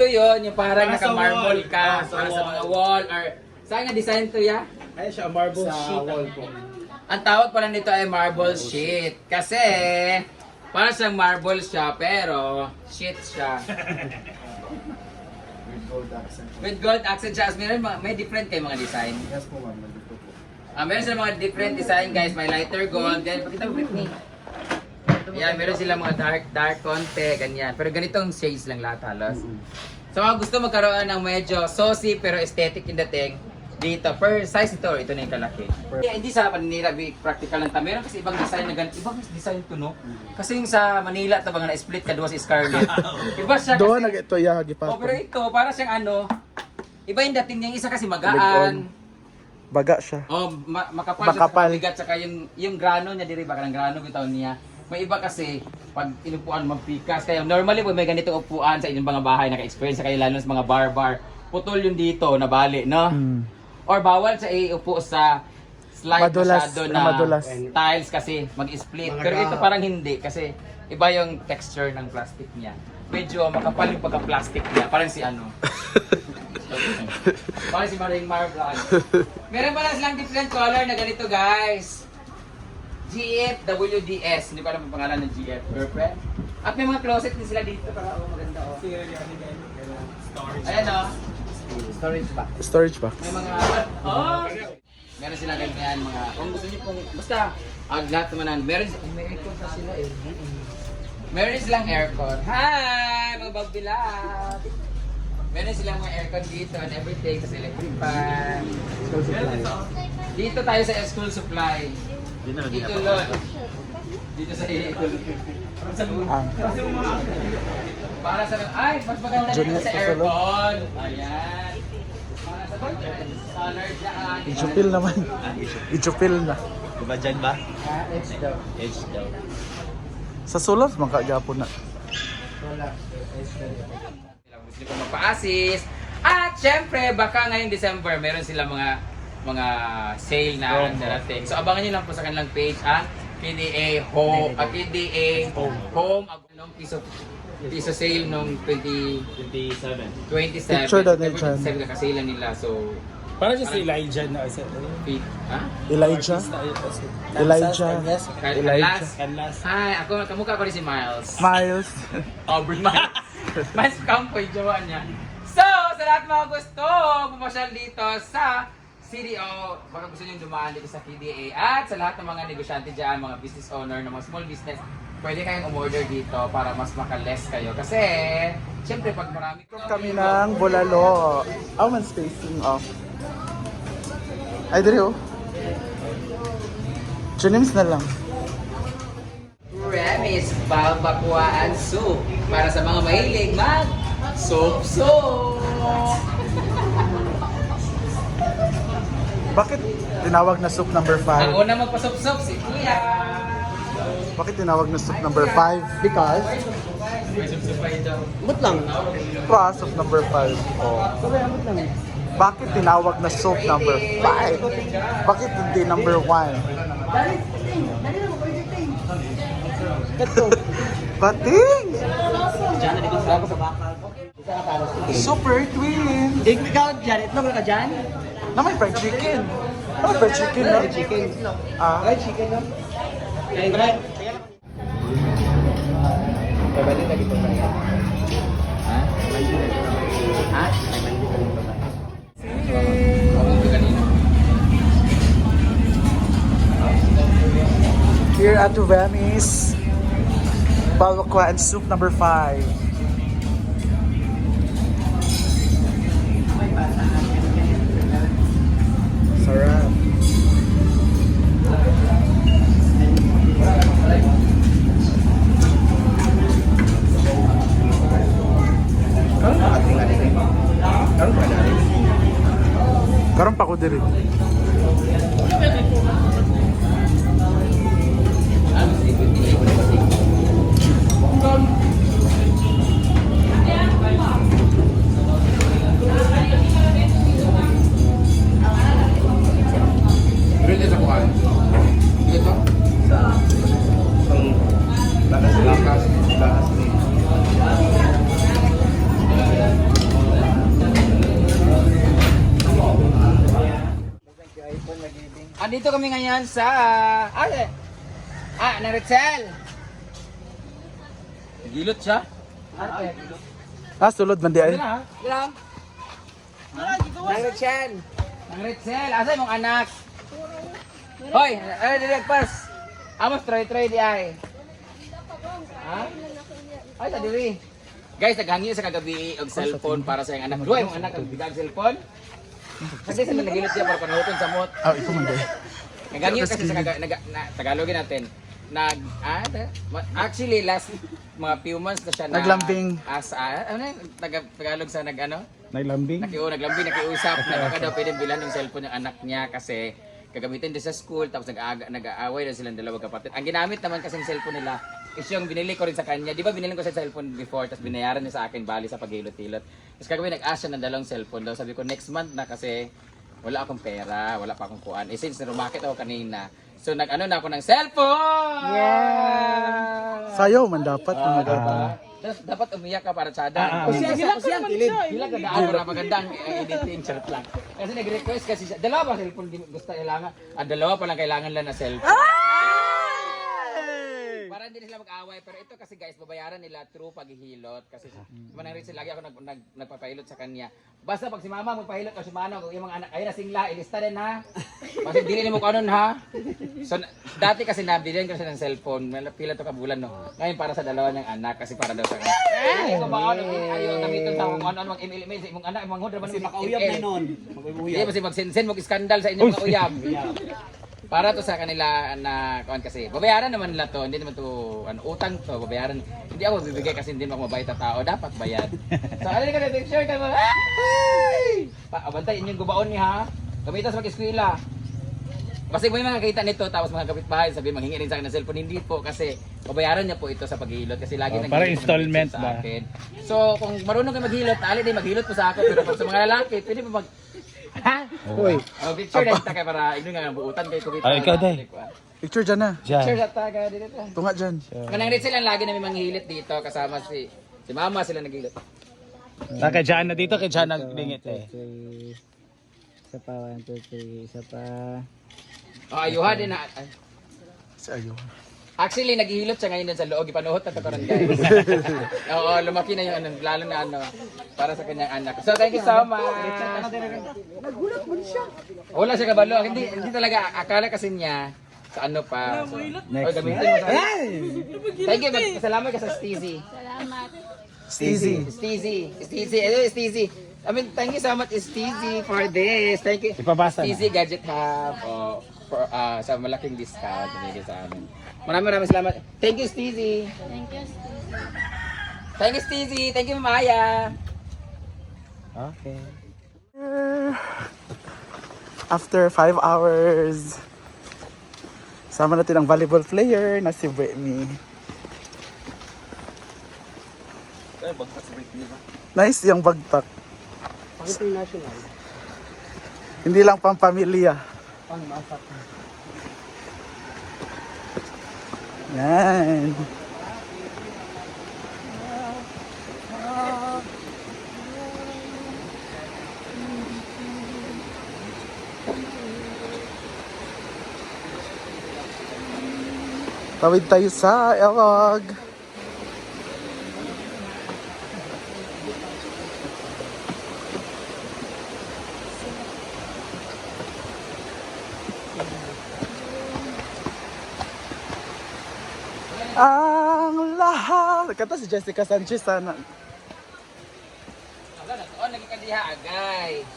yon yung parang Para sa naka-marble wall. ka. Sa Para sa wall. mga wall. Or, saan nga design to ya? Ay siya, marble sheet. Wall po. Ang tawag pala nito ay marble sheet. Kasi, para siyang marble siya, pero sheet siya. With gold accent siya. May different kayo mga design. Yes po ma'am, nandito po. Meron sila mga different design guys. May lighter gold. Then, pakita mo Britney. Yan, meron sila mga dark konti, ganyan. Pero ganitong shades lang lahat halos. So, kung gusto magkaroon ng medyo saucy pero aesthetic in dating, dito, per size ito na yung kalaki. Hindi sa Manila, practical lang ta. Meron kasi ibang design na ganito. Ibang design ito, no? Kasi yung sa Manila, ito mga na-split ka doon si Scarlett. Iba siya Doon kasi... nag-ito ya Oh, pero ito, para siyang ano, iba yung dating niya. Yung isa kasi Ligon. magaan. Baga siya. Oh, makapal, Makapal. siya sa bigat, saka yung grano niya diri ba kanang grano bitaw niya. May iba kasi pag inupuan magpikas kaya normally pag may ganitong upuan sa inyong mga bahay naka-experience kayo lalo sa mga bar putol yung dito nabali no. Or bawal sa iupo sa slide Madulas, masyado na madulas. tiles kasi mag-split. Pero ito parang hindi kasi iba yung texture ng plastic niya. Medyo makapal yung pagka-plastic niya, parang si ano. Parang si Maring Marvlan. Meron pala silang different color na ganito guys. GF, WDS. Hindi ko alam ang pangalan ng GF. Girlfriend. At may mga closet din sila dito para maganda oh. Ayan oh. Storage ba? Storage ba? May mga oh. Meron silang ganyan mga kung gusto niyo pong basta lahat naman meron may aircon pa sila eh. Meron silang aircon. Hi mga bagbilat. Meron silang mga aircon dito and everything sa electric fan. School supply. Dito tayo sa school supply. Dito lot. Dito sa para sa ay mas maganda dito sa aircon. Ayan. Para sa color dyan. Ijupil naman. Ijupil na. Diba dyan ba? Edge daw. Edge daw. Sa solar, magkagapon na. Gusto ko magpa-assist. At syempre, baka ngayong December, meron sila mga sale na darating. So abangan nyo lang po sa kanilang page ang KDA Home, KDA Home, anong piso sale nung 27. 27. Picture na din dyan. 27 kakasale nila. So, Parang siya si Elijah na. ha? Elijah? Elijah? Elijah. Kanlas. Hi, kamukha ko rin si Miles. Miles. Aubrey Miles. Miles Campo yung jowa niya. So, sa lahat mga gusto, pumasyal dito sa CDO, baka gusto nyo dumaan dito sa PDA. At sa lahat ng mga negosyante dyan, mga business owner, ng mga small business, pwede kayong umorder dito para mas maka-less kayo. Kasi, syempre pag marami Kami ng bulalo. Oh, man spacing off. Ay, dali oh. Junims na lang. Remis Balbakuaan Soup para sa mga mahilig mag soup. Bakit tinawag na soup number Ang 5? una magpasup-sup si Kuya. Bakit tinawag na soup number 5? Because? May sup-supay daw. Mut lang. Soup number 5. Oh. Bakit tinawag na soup number 5? Bakit hindi number 1? Bating! Diyan, nandito sa ako sa bakal. Super twin! Ikaw dyan, itlog na ka dyan? Na may fried chicken. Ano fried chicken no? Chicken. Ah, Chicken no? Kaya Brad. Pabali lagi po tayo. Ha? Ha? here at Venice, Balbakwa and soup number 5. Sarap. Karon pa ko diri. Dito sa kuhan. Dito? Sa lakas ni. andito kami ngayon sa... ng Ritzel. Gilot siya. Sulod man di ay. Bilang. Ng Ritzel. Ng Ritzel. Asa yung anak? Hoy, pas. Amos try di ay. Ha? Ay, sa diri. Guys, naghangi sa kagabi og cellphone para sa iyang anak. Duhay mong anak ang bigag cellphone. Kasi sila nagilot siya para panuhuton sa mot. Ikaw man di. Naghangi kasi sa Tagalogin natin. Actually last mga few months na siya na Naglambing. ano yun? Tagalog sa Naglambing. naglambing, nakiusap na baka daw pwedeng bilan yung cellphone ng anak niya kasi gagamitin din sa school tapos nag-aaway na silang dalawa kapatid. Ang ginamit naman kasi yung cellphone nila is yung binili ko rin sa kanya. Di ba binili ko sa cellphone before tapos binayaran niya sa akin bali sa paghilot-hilot. Tapos kagabi nag-ask siya ng dalawang cellphone daw. Sabi ko next month na kasi wala akong pera, wala pa akong kuan. Since rumakit ako kanina, so nag-ano na ako ng cellphone! Yeah! Sayaw man dapat. Tapos dapat umiyak ka para tsada. Kusiyang, kilid. Bilang ka daan para magandang editing shirt lang. Kasi nag-request kasi siya, dalawa ba cellphone gusto kailangan? Dalawa pa lang kailangan lang na cellphone. Para hindi sila mag-away. Pero ito kasi guys, babayaran nila through paghihilot. Kasi manang rin lagi ako nagpapahilot sa kanya. Basta pag si mama magpahilot o si manong, yung mga anak, ayun na singla, ilista din ha. Kasi dili mo kanon ha. So dati kasi nabilihan ko siya ng cellphone. Pila to kabulan no. Ngayon para sa dalawa niyang anak kasi para daw sa kanya. Ikaw ba ano? Ayaw gamiton sa kung ano mag-email sa imong anak, imong hudra man Kasi makauyab na nun. Hindi kasi mag-send mag-skandal sa inyong mga uyab. Para to sa kanila na kuan kasi babayaran naman nila to, hindi naman to utang to, babayaran. Hindi ako bibigay kasi hindi ako mabait na tao, dapat bayad. So alin ka na picture ka mo. Ay! Abantay inyong gubaon ni ha. Gamitas mag-eskwela. Kasi may mga kita nito tapos mga kapitbahay sabi manghingi rin sa akin ng cellphone, hindi po kasi babayaran niya po ito sa paghilot kasi lagi nang para installment sa ba? akin. So kung marunong ka maghilot, ali din maghilot po sa akin pero pag sa mga lalaki, pwede pa mag ha? Uy, Picture na kita kay para igno nga buutan kay kubita. Ay, ikaw, day. picture dyan na. Picture Diyan. sa taga dito. Tunga dyan. Kanang rin sila lagi namin manghilit dito kasama si mama sila naghilot. Nakadyan na dito, kay Jan naglingit eh. Isa pa, 1, 2, 3, isa pa. Ayuha din na. Si Ayo. Actually, naghihilot siya ngayon din sa loob. Ipanuhot na karon guys. Oo, lumaki na yung lalo na para sa kanyang anak. So, thank you so much. Nagulat mo siya. Wala siya kabalo. Hindi talaga. Akala kasi niya sa ano pa. So, gamitin mo sa... Thank you. Salamat ka sa Steezy. Salamat. Steezy. Steezy. I mean, thank you so much, Steezy, for this. Thank you. Ipabasa na. Steezy Gadget Hub. Sa malaking discount. Binigay sa amin. Maraming salamat. Thank you, Steezy. Thank you, Steve. Thank you, Steezy. Thank you, Maya. Okay. After 5 hours, sama natin ang volleyball player na si Brittany. Nice yung bagpak. Pang international. Hindi lang pang pamilya. Pang masak. Yan. Tawid tayo sa Elog. Ang lahat. Kata si Jessica Sanchez sana. Wala na to. Naging kandiha agay.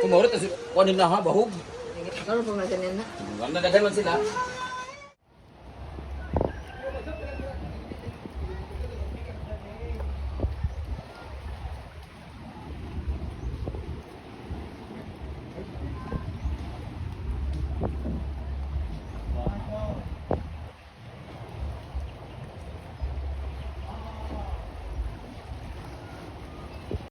Kumurot kasi kunin na ha, bahog. Ano pang natin yan na? Wala na dadaman sila.